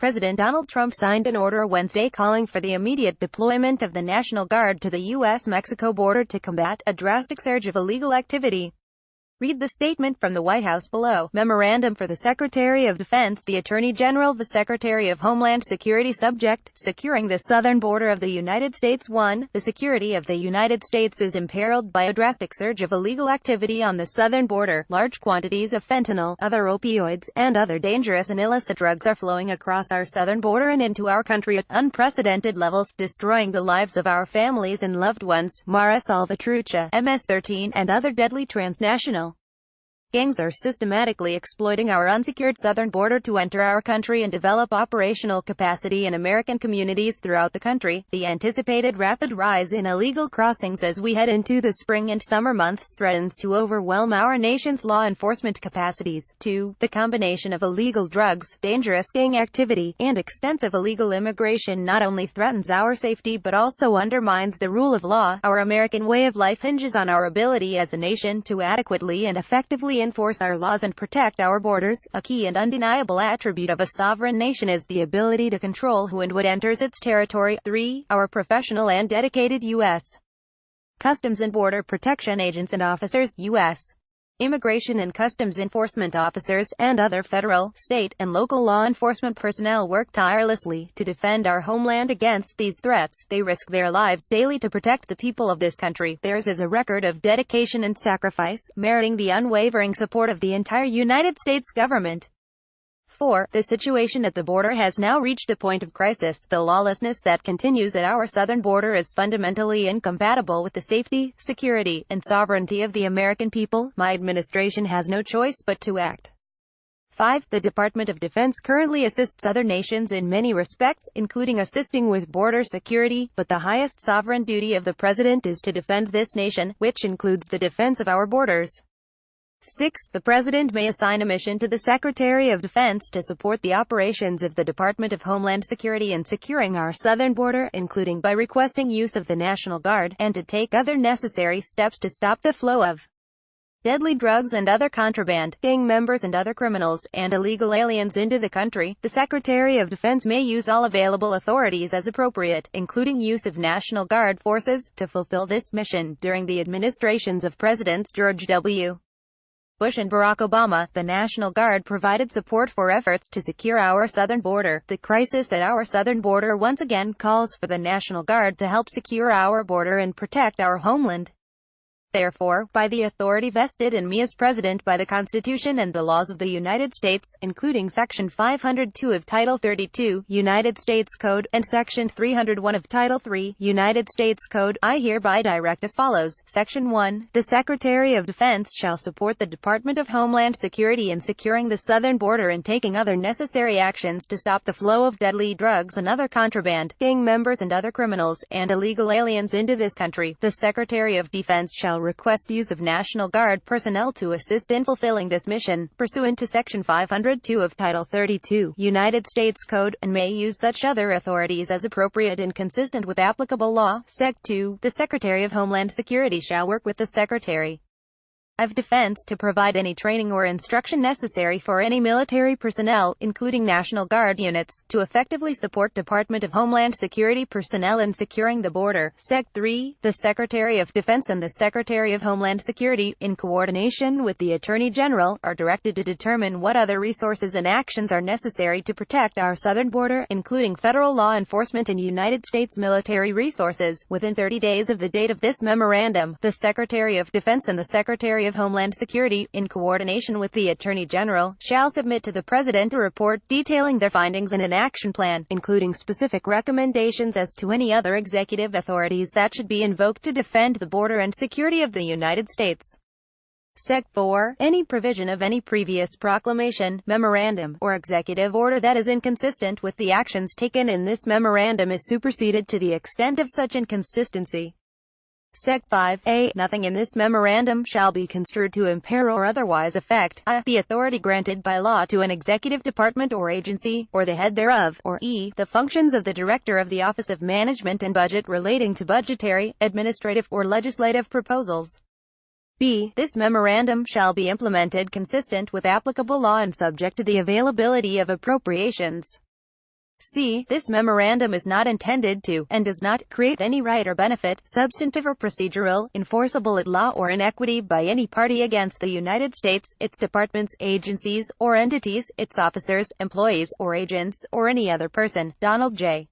President Donald Trump signed an order Wednesday calling for the immediate deployment of the National Guard to the U.S. Mexico border to combat a drastic surge of illegal activity. Read the statement from the White House below. Memorandum for the Secretary of Defense, the Attorney General, the Secretary of Homeland Security. Subject: securing the southern border of the United States. 1. The security of the United States is imperiled by a drastic surge of illegal activity on the southern border. Large quantities of fentanyl, other opioids, and other dangerous and illicit drugs are flowing across our southern border and into our country at unprecedented levels, destroying the lives of our families and loved ones. Mara Salvatrucha, MS-13, and other deadly transnational gangs are systematically exploiting our unsecured southern border to enter our country and develop operational capacity in American communities throughout the country. The anticipated rapid rise in illegal crossings as we head into the spring and summer months threatens to overwhelm our nation's law enforcement capacities. 2. The combination of illegal drugs, dangerous gang activity, and extensive illegal immigration not only threatens our safety but also undermines the rule of law. Our American way of life hinges on our ability as a nation to adequately and effectively enforce our laws and protect our borders. A key and undeniable attribute of a sovereign nation is the ability to control who and what enters its territory. 3. Our professional and dedicated U.S. Customs and Border Protection agents and officers, U.S. Immigration and Customs Enforcement officers, and other federal, state, and local law enforcement personnel work tirelessly to defend our homeland against these threats. They risk their lives daily to protect the people of this country. Theirs is a record of dedication and sacrifice, meriting the unwavering support of the entire United States government. 4. The situation at the border has now reached a point of crisis. The lawlessness that continues at our southern border is fundamentally incompatible with the safety, security, and sovereignty of the American people. My administration has no choice but to act. 5. The Department of Defense currently assists other nations in many respects, including assisting with border security, but the highest sovereign duty of the President is to defend this nation, which includes the defense of our borders. 6. The President may assign a mission to the Secretary of Defense to support the operations of the Department of Homeland Security in securing our southern border, including by requesting use of the National Guard, and to take other necessary steps to stop the flow of deadly drugs and other contraband, gang members and other criminals, and illegal aliens into the country. The Secretary of Defense may use all available authorities as appropriate, including use of National Guard forces, to fulfill this mission. During the administrations of Presidents George W. Bush and Barack Obama, the National Guard provided support for efforts to secure our southern border. The crisis at our southern border once again calls for the National Guard to help secure our border and protect our homeland. Therefore, by the authority vested in me as President by the Constitution and the laws of the United States, including Section 502 of Title 32, United States Code, and Section 301 of Title 3, United States Code, I hereby direct as follows. Section 1. The Secretary of Defense shall support the Department of Homeland Security in securing the southern border and taking other necessary actions to stop the flow of deadly drugs and other contraband, gang members and other criminals, and illegal aliens into this country. The Secretary of Defense shall request use of National Guard personnel to assist in fulfilling this mission, pursuant to Section 502 of Title 32, United States Code, and may use such other authorities as appropriate and consistent with applicable law. Sec. 2. The Secretary of Homeland Security shall work with the Secretary of Defense to provide any training or instruction necessary for any military personnel, including National Guard units, to effectively support Department of Homeland Security personnel in securing the border. Sec. 3. The Secretary of Defense and the Secretary of Homeland Security, in coordination with the Attorney General, are directed to determine what other resources and actions are necessary to protect our southern border, including federal law enforcement and United States military resources. Within 30 days of the date of this memorandum, the Secretary of Defense and the Secretary of Homeland Security, in coordination with the Attorney General, shall submit to the President a report detailing their findings and an action plan, including specific recommendations as to any other executive authorities that should be invoked to defend the border and security of the United States. Sec. 4. Any provision of any previous proclamation, memorandum, or executive order that is inconsistent with the actions taken in this memorandum is superseded to the extent of such inconsistency. Sec. 5a. Nothing in this memorandum shall be construed to impair or otherwise affect a. the authority granted by law to an executive department or agency, or the head thereof, or e. the functions of the Director of the Office of Management and Budget relating to budgetary, administrative, or legislative proposals. b. This memorandum shall be implemented consistent with applicable law and subject to the availability of appropriations. C. This memorandum is not intended to, and does not, create any right or benefit, substantive or procedural, enforceable at law or in equity by any party against the United States, its departments, agencies, or entities, its officers, employees, or agents, or any other person. Donald J.